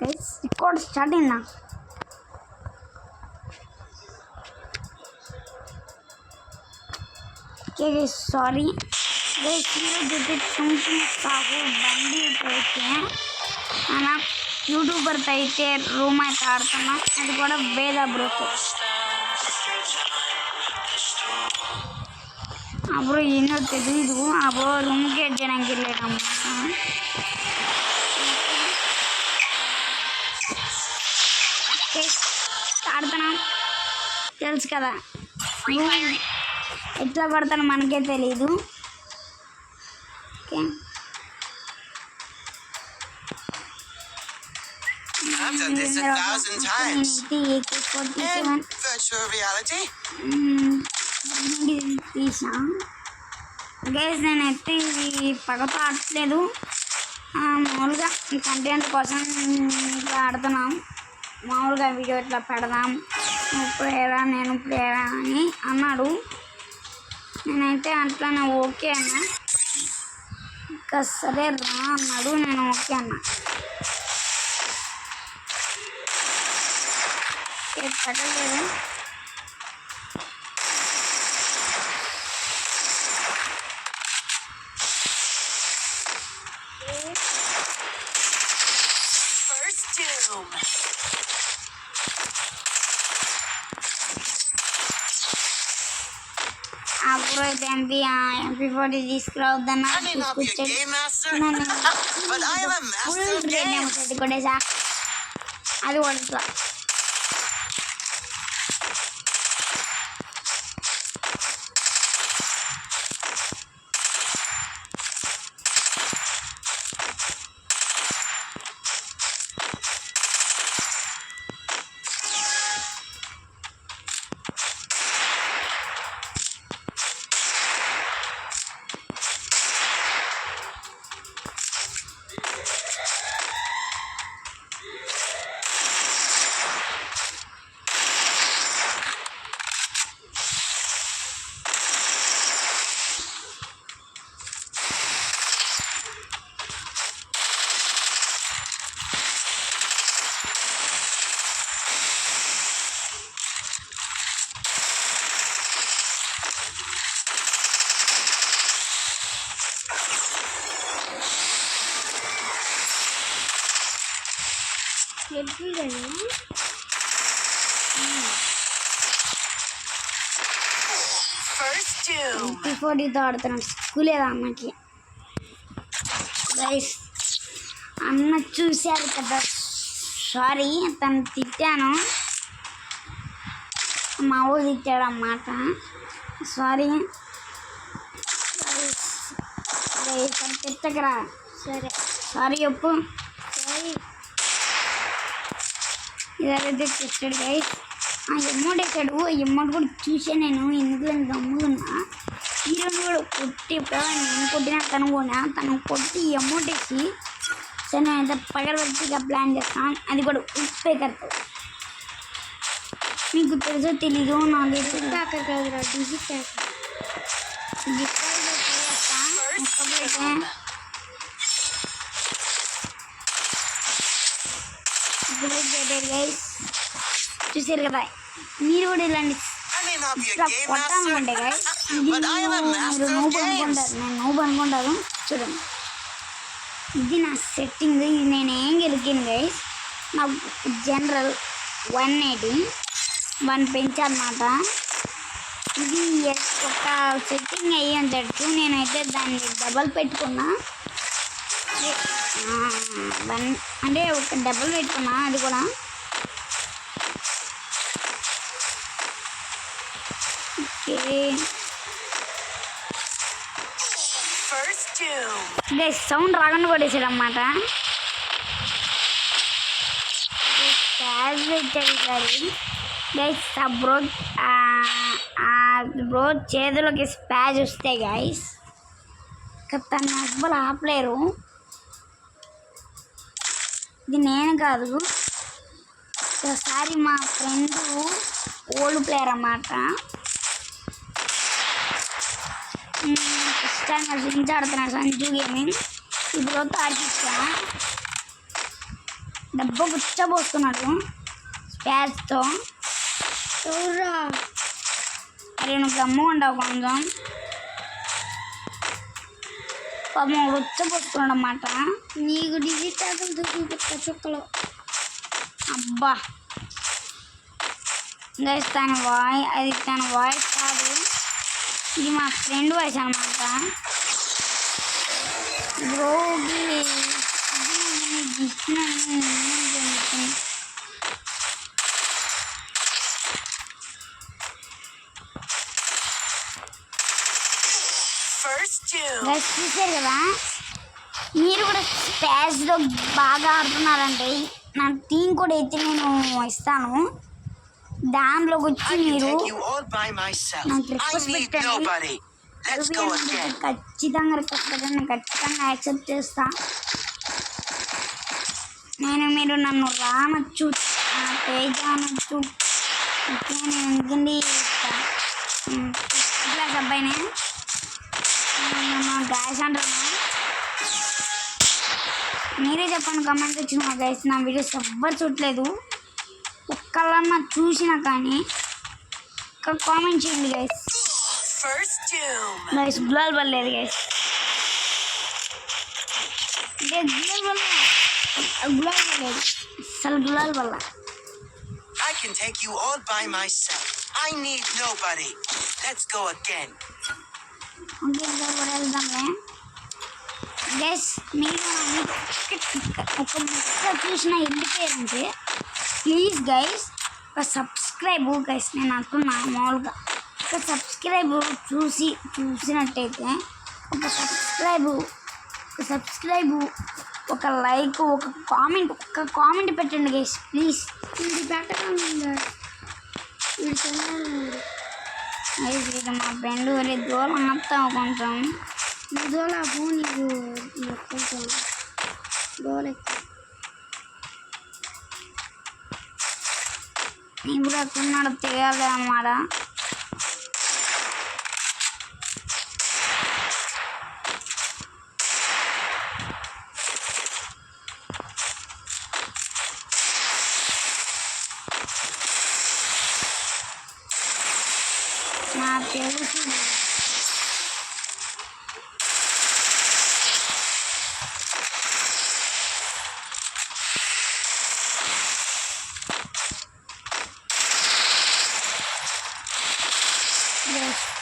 Guys record start అయిందా? Okay guys sorry guys, ఈరోజు కొంచెం సాగు బండి అయితే మన యూట్యూబర్తో అయితే రూమ్ అయితే ఆడుతున్నాం. అది కూడా వేద బ్రోతో. అప్పుడు ఏంటో తెలీదు, అప్పుడు రూమ్కి చేయడానికి వెళ్ళాడన్నమాట. ఆడుతున్నాం తెలుసు కదా, ఎట్లా పడతానో మనకే తెలీదు. Okay I've done this 1,000 times. In virtual reality. తీసా గైస్, నేనైతే ఇది పగతో ఆడట్లేదు, మామూలుగా కంటెంట్ కోసం ఇట్లా ఆడుతున్నాం. మామూలుగా వీడియో ఇట్లా పెడదాం, ఇప్పుడు ఏరా నేను ఇప్పుడు ఏరా అని అన్నాడు. నేనైతే అట్లానే ఓకే అన్నా. ఇంకా సరే రా అన్నాడు, నేను ఓకే అన్నా. పెట్టలేదు అప్పుడు అయితే MP40 తీసుకురావద్దన్నా కొట్టేసా. అది కొడుతా MP40తో ఆడుతున్నాం. సిగ్గులేదా అన్నకి? గైస్ అన్న చూశారు కదా, సారీ తను తిట్టాను, మా ఊరు తిట్టాడు అన్నమాట. సారీ తిట్టకరా. సరే సారీ చెప్పు. సారీ ఇదైతే తెచ్చాడు గైస్. ఆ ఎమౌంట్ వేసాడు, ఎమౌంట్ కూడా చూసా నేను, ఎందుకు గమ్ముకున్నా. హీరోని కూడా కొట్టి నేను కొట్టినా తను కొట్టి అమౌంట్ వేసి సరే నేనైతే పగలబట్టిగా ప్లాన్ చేస్తాను. అది కూడా ఉప్పే కడతాడు. మీకు తెలుసో తెలీదు, నాకు కాకర కాదురా డిజి గైస్. చూసారు కదా, మీరు కూడా ఇలాంటి ఇట్లా కొట్టాలనుకుంటే గైస్, మీరు నోబు అనుకుంటారు, నేను నోబు అనుకుంటాను. చూడండి, ఇది నా సెట్టింగ్, ఇది నేను ఏం గెలికాను గైస్. నాకు జనరల్ 180 1 పెంచాలన్నమాట. ఇది ఒక సెట్టింగ్ అయ్యి అంతట్టు నేనైతే దాన్ని డబల్ పెట్టుకున్నా. అంటే ఒక డబల్ పెట్టుకున్నా, అది కూడా గైస్ సౌండ్ రాకుండా కొట్టేసాడు అన్నమాట. గైస్ బ్రో చేతులకి స్పాజ్ వస్తాయి గైస్, తను అసలు ఆపలేరు. ఇది నేను కాదు, ఒకసారి మా ఫ్రెండ్ ఓల్డ్ ప్లేయర్ అన్నమాట, ఫస్ట్ టైం నుంచి ఆడుతున్నాడు సంజు గేమింగ్. ఇప్పుడు ఆడిపించా డబ్బా గుచ్చబోస్తున్నాడు స్పాచ్తో. చూడరా అరే నువ్వు గమ్ము ఉండవు కొంచెం. పాపం గుచ్చబోస్తున్నాడు అన్నమాట. నీకు డిజిటల్ చూపిస్తా చుక్కలు. అబ్బా గైస్ అది తన వాయిస్ కాదు, ఇది మా ఫ్రెండ్ వాయిస్ అనమాట. బ్రోకి గైస్ చూసారు కదా, మీరు కూడా స్పాచ్లో బాగా ఆడుతున్నారంటే నా టీం కూడా అయితే నేను ఇస్తాను. దాంట్లోకి వచ్చి మీరు నాకు రిక్వెస్ట్ పెట్టండి. ఖచ్చితంగా రిక్వెస్ట్ పెట్టండి, నేను ఖచ్చితంగా యాక్సెప్ట్ చేస్తా. మీరు నన్ను రానొచ్చు, పేజ్ అనొచ్చు, నేను ఎందుకండి క్లాస్ అబ్బాయినే గాయస్ అంటున్నా. మీరే చెప్పండి కమెంట్ వచ్చిన మా గైస్. నా వీడియోస్ ఎవ్వరు చూడలేదు, ఒక్కళ్ళన్నా చూసినా కానీ ఒక కామెంట్ చేయండి గైస్. గైస్ గులాల్ పడలేదు గైస్, గులాల్ పడలేదు అసలు గులాల్ వల్ల. I can take you all by myself. I need nobody. Let's go again. Okay కూడా వెళ్దాంలే గైస్. మీరు ఒక ముక్క చూసినా వెళ్ళిపోయారంటే ప్లీజ్ గైస్ ఒక సబ్స్క్రైబ్ గైస్, నేను అంటున్నా మామూలుగా ఒక సబ్స్క్రైబ్ చూసినట్టయితే ఒక సబ్స్క్రైబ్ ఒక లైక్ ఒక కామెంట్ పెట్టండి గైస్ ప్లీజ్. ఇది పెట్టకండి ఇది మా ఫ్రెండ్ ఒరే దూరం ఆపుతావు కొంచెం, నువ్వు దూలాపు, నీకు కొంచెం దూలెక్కు. నేను కూడా ఎక్కడున్నాడో తెలియాలి అన్నమాట. నాకు తెలుసు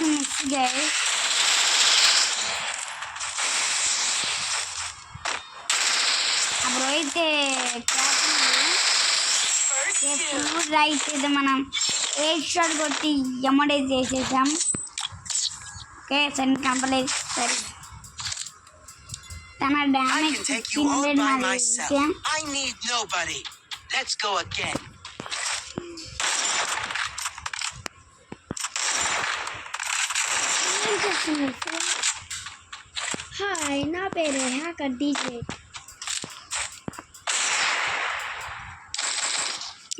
మిస్ గైస్. అప్పుడు అయితే రైట్ అయితే మనం 8 షాట్ కొట్టి ఎమ్మడే చేసేసాం. ఓకే సరే కంపలేదు. సరే తన డ్యామేజ్ 1500 హాయ్ నా పేరే హ్యాకర్ డీజే.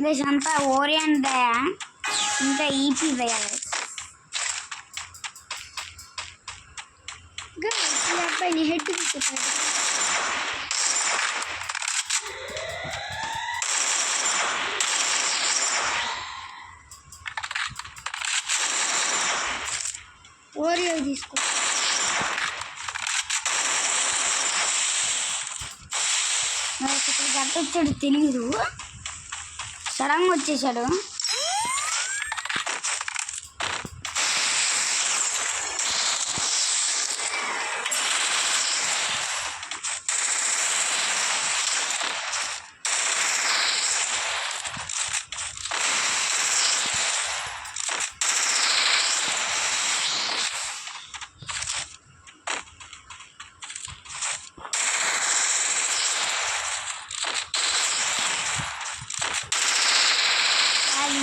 గైస్ అంతా ఓరియంట్ దయా, ఇంకా ఈపీ దయా గైస్. ఈ అబ్బాయిని హెడ్ తీసుకుంటాడు. ఓరియో తీసుకో. ఇక్కడ కట్టొచ్చాడు తెలీదు, సడన్గా వచ్చేసాడు.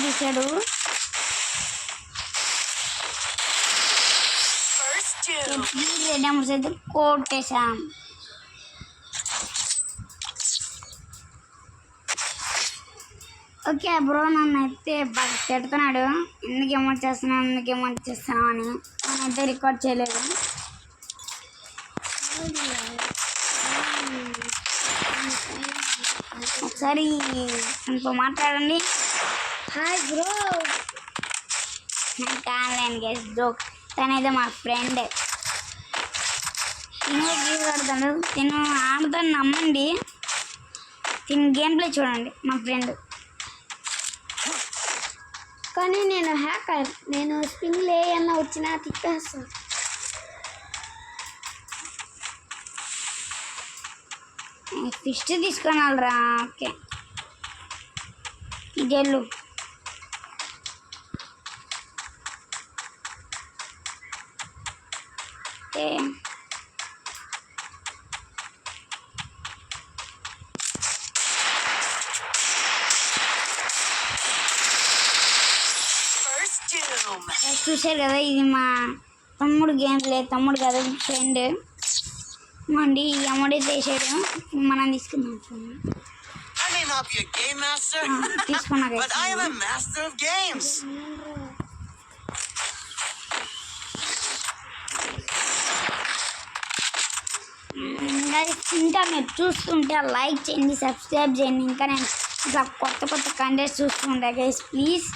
తీసాడు. నెంబర్స్ అయితే కొట్టేసాం. ఓకే బ్రో నన్ను అయితే బాగా తిడుతున్నాడు, ఎందుకు అమౌంట్ చేస్తున్నావు అని. నేనైతే రికార్డ్ చేయలేదు. ఒకసారి తనతో మాట్లాడండి. Hi bro. నాకు కావాలని గైస్ జోక్. తనైతే మా ఫ్రెండ్. తిను గేమ్ ఆడతాడు, తిను ఆడతాను నమ్మండి, తిని గేమ్ ప్లే చూడండి. మా ఫ్రెండ్ కానీ నేను హ్యాకర్. నేను స్ప్రింగ్లు ఏమన్నా వచ్చినా తిప్పేస్తాను. ఫిష్ తీసుకొని వెళ్ళరా. ఓకే ఇదెళ్ళు. Okay First doom. చూసారు కదా, ఇది మా తమ్ముడు గేమ్ ప్లే. తమ్ముడు కదా ఫ్రెండ్ అండి. ఈ అమ్మడే చేసాడు, మనం తీసుకుందాం. I may not be a game master, తీసుకున్నా but I am a master of games. ఇంకా మీరు చూస్తుంటే లైక్ చేయండి, సబ్స్క్రైబ్ చేయండి. ఇంకా నేను ఇట్లా కొత్త కొత్త కంటెంట్స్ చూస్తుంటా గైస్. ప్లీజ్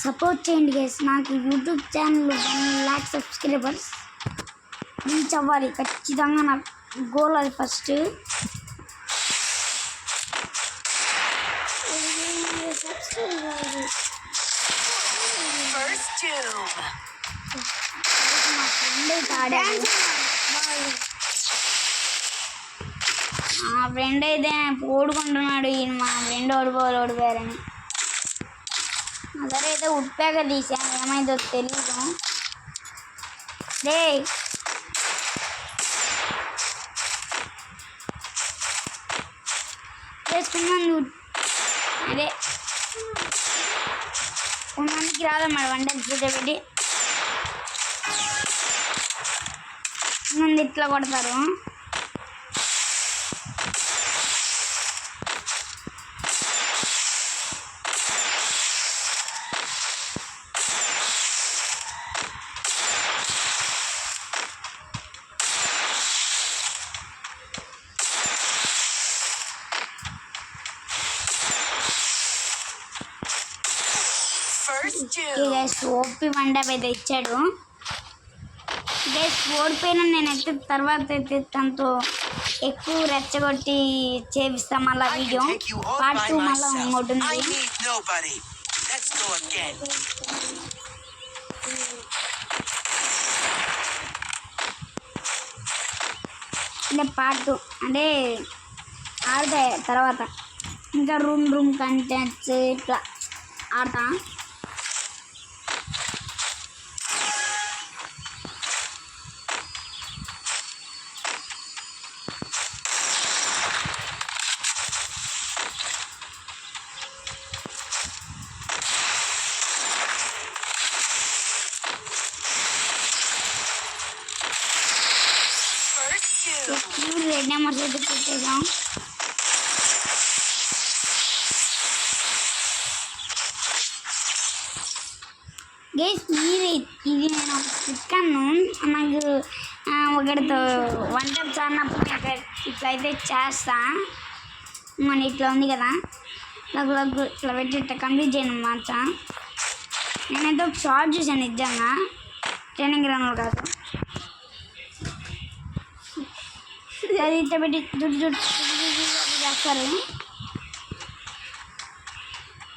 సపోర్ట్ చేయండి గైస్. నాకు YouTube channel 1 lakh subscribers reach అవ్వాలి ఖచ్చితంగా. నాకు గోల్ అది ఫస్ట్. First doom. మా ఫ్రెండ్ అయితే ఆడాడు. మా ఫ్రెండ్ అయితే ఓడుకుంటున్నాడు. ఈయన మా ఫ్రెండ్ ఓడిపోయారని. అసలు అయితే ఉప్పాక తీసాను, ఏమైందో తెలీదు. రే చేసుకున్నాను. అదే కొంతమందికి రాదన్నమాట వంటలు కూర్చోబెట్టి ముందు ఇట్లా కొడతారు. First doom. Guys OP mandap అయితే ఇచ్చాడు. గైస్ ఓడిపోయినా నేనైతే తర్వాత అయితే తనతో ఎక్కువ రెచ్చగొట్టి చేపిస్తాం. మళ్ళీ I video can take you all part by 2 మళ్ళీ myself. ఇంకోటి I ఉంది. need nobody. Let's go again. అంటే పార్ట్ 2 అంటే ఆడతాయి తర్వాత. ఇంకా రూమ్ కంటెంట్స్ ఇట్లా ఆడతా. First doom. రెడ్ నెంబర్స్ అయితే పెట్టేసాం. గైస్ మీరు ఇది నేను చికెన్ను నాకు ఒకటితో వంట చాడినప్పుడు ఇట్లయితే చేస్తా. మన ఇట్లా ఉంది కదా, ఇట్లా పెట్టి ఇట్లా కంప్లీట్ చేయను మాట. నేనైతే ఒక షార్ట్ చూసాను నిజంగా, ట్రైనింగ్ గ్రౌండ్లో కాదు. అది ఇట్లా పెట్టి జుట్టు చేస్తారు.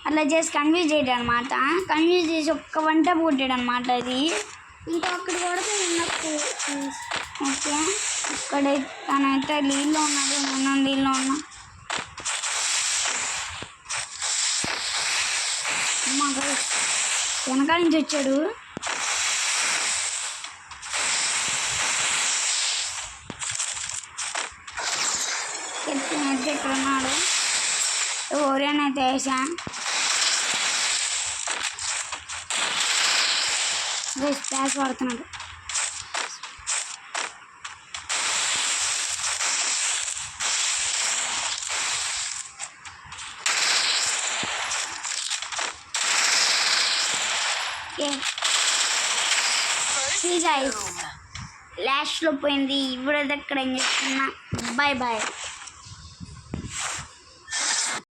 అట్లా చేసి కన్ఫ్యూజ్ చేయడం అనమాట. కన్ఫ్యూజ్ చేసి ఒక్క వంట కొట్టాడు అనమాట. అది ఇంకా అక్కడ కొడితే నాకు ఓకే. ఇక్కడ తనైతే నీళ్ళు ఉన్నాడు, నేను నీళ్ళు ఉన్నా. అమ్మా వెనకాల నుంచి వచ్చాడు. అయితే ఇక్కడ ఉన్నాడు. ఓరియనైతే వేసా. స్పాష్ పడుతున్నాడు. లాస్ట్లో పోయింది. ఇప్పుడు దగ్గర ఏం చేస్తున్నా. Bye bye.